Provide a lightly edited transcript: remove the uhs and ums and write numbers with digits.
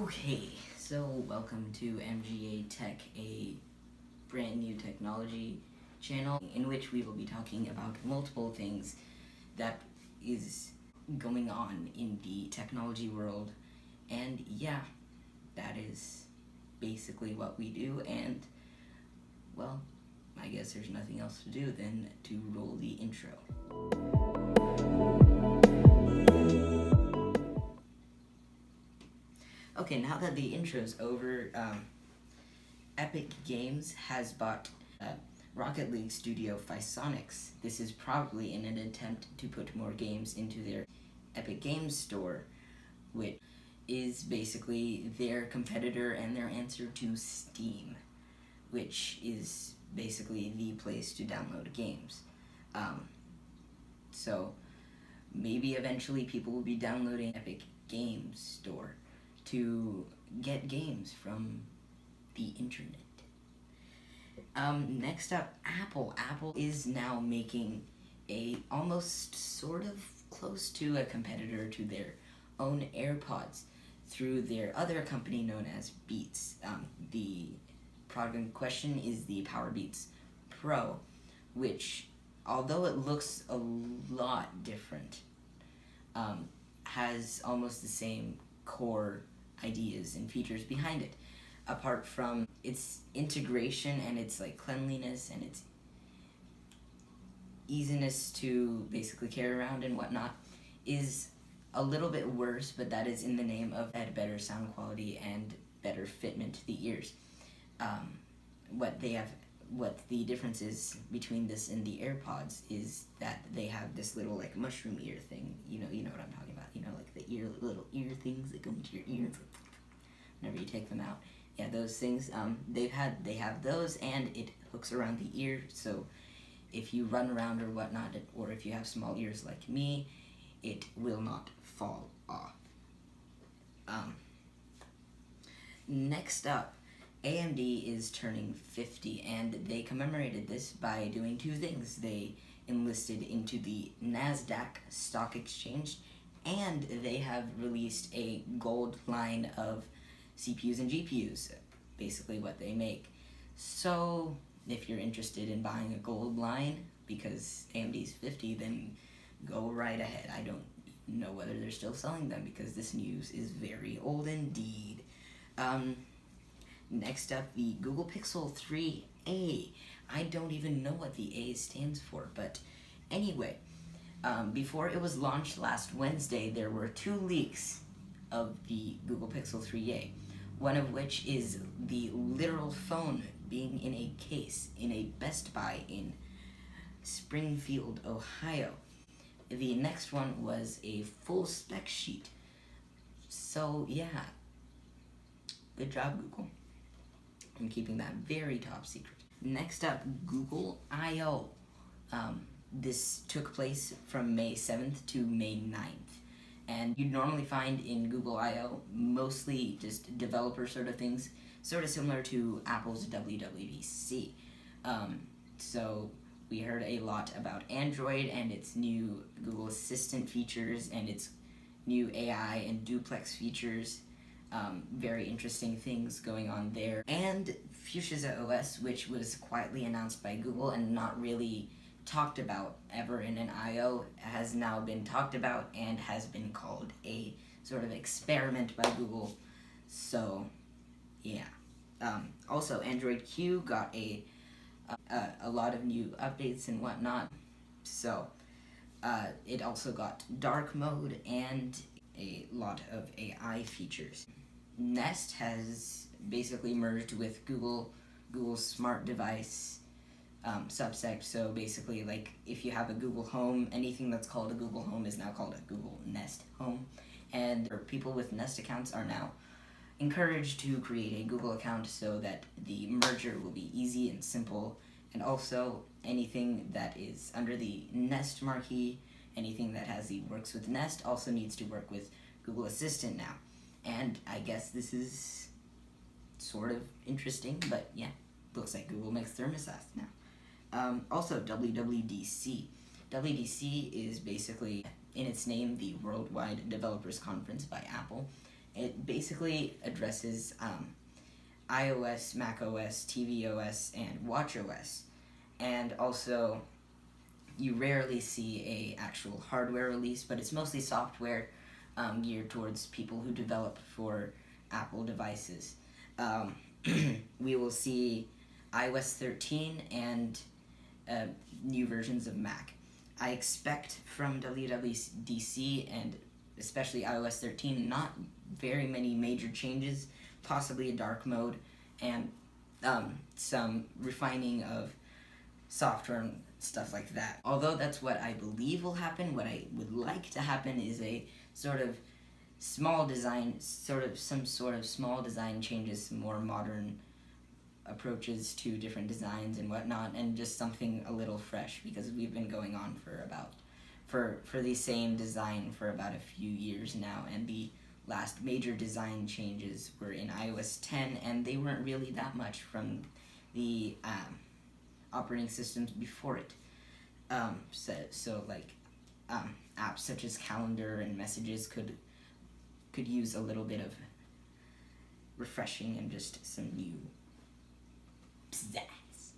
Okay, so welcome to MGA Tech, a brand new technology channel in which we will be talking about multiple things that is going on in the technology world. And yeah, that is basically what we do, and well, I guess there's nothing else to do than to roll the intro. Okay, now that the intro's over, Epic Games has bought Rocket League studio Physonics. This is probably in an attempt to put more games into their Epic Games store, which is basically their competitor and their answer to Steam, which is basically the place to download games. So maybe eventually people will be downloading Epic Games store to get games from the internet. Next up, Apple. Apple is now making a almost sort of close to a competitor to their own AirPods through their other company known as Beats. The product in question is the PowerBeats Pro, which, although it looks a lot different, has almost the same core ideas and features behind it, apart from its integration and its cleanliness and its easiness to basically carry around and whatnot is a little bit worse, but that is in the name of better sound quality and better fitment to the ears. What the difference is between this and the AirPods is that they have this little mushroom ear thing. You know what I'm talking about. The little ear things that go into your ears whenever you take them out. Yeah, those things. They have those, and it hooks around the ear. So if you run around or whatnot, or if you have small ears like me, it will not fall off. Next up, AMD is turning 50, and they commemorated this by doing two things. They enlisted into the NASDAQ stock exchange, and they have released a gold line of CPUs and GPUs, basically what they make. So if you're interested in buying a gold line because AMD's 50, then go right ahead. I don't know whether they're still selling them because this news is very old indeed. Next up, the Google Pixel 3a. I don't even know what the A stands for, but anyway, before it was launched last Wednesday, there were two leaks of the Google Pixel 3a, one of which is the literal phone being in a case in a Best Buy in Springfield, Ohio. The next one was a full spec sheet. So yeah, good job, Google. I'm keeping that very top secret. Next up, Google I/O. This took place from May 7th to May 9th. And you'd normally find in Google I/O mostly just developer sort of things, sort of similar to Apple's WWDC. So we heard a lot about Android and its new Google Assistant features and its new AI and duplex features. Very interesting things going on there. And Fuchsia OS, which was quietly announced by Google and not really talked about ever in an I/O, has now been talked about and has been called a sort of experiment by Google. So yeah. Also, Android Q got a lot of new updates and whatnot. So it also got dark mode and a lot of AI features. Nest has basically merged with Google's smart device subsect. So basically, if you have a Google Home, anything that's called a Google Home is now called a Google Nest Home. And people with Nest accounts are now encouraged to create a Google account so that the merger will be easy and simple. And also, anything that is under the Nest marquee, anything that works with Nest also needs to work with Google Assistant now. And I guess this is sort of interesting, but yeah, looks like Google makes thermostats now. Also, WWDC. WWDC is basically, in its name, the Worldwide Developers Conference by Apple, It basically addresses iOS, macOS, tvOS, and watchOS. And also, you rarely see a actual hardware release, but it's mostly software geared towards people who develop for Apple devices. We will see iOS 13 and new versions of Mac. I expect from WWDC and especially iOS 13 not very many major changes, possibly a dark mode and some refining of software and stuff like that. Although that's what I believe will happen, what I would like to happen is a sort of small design, some sort of small design changes, some more modern approaches to different designs and whatnot, and just something a little fresh, because we've been going on for the same design for about a few years now, and the last major design changes were in iOS 10, and they weren't really that much from the operating systems before it. So apps such as Calendar and Messages could use a little bit of refreshing and just some new pizzazz.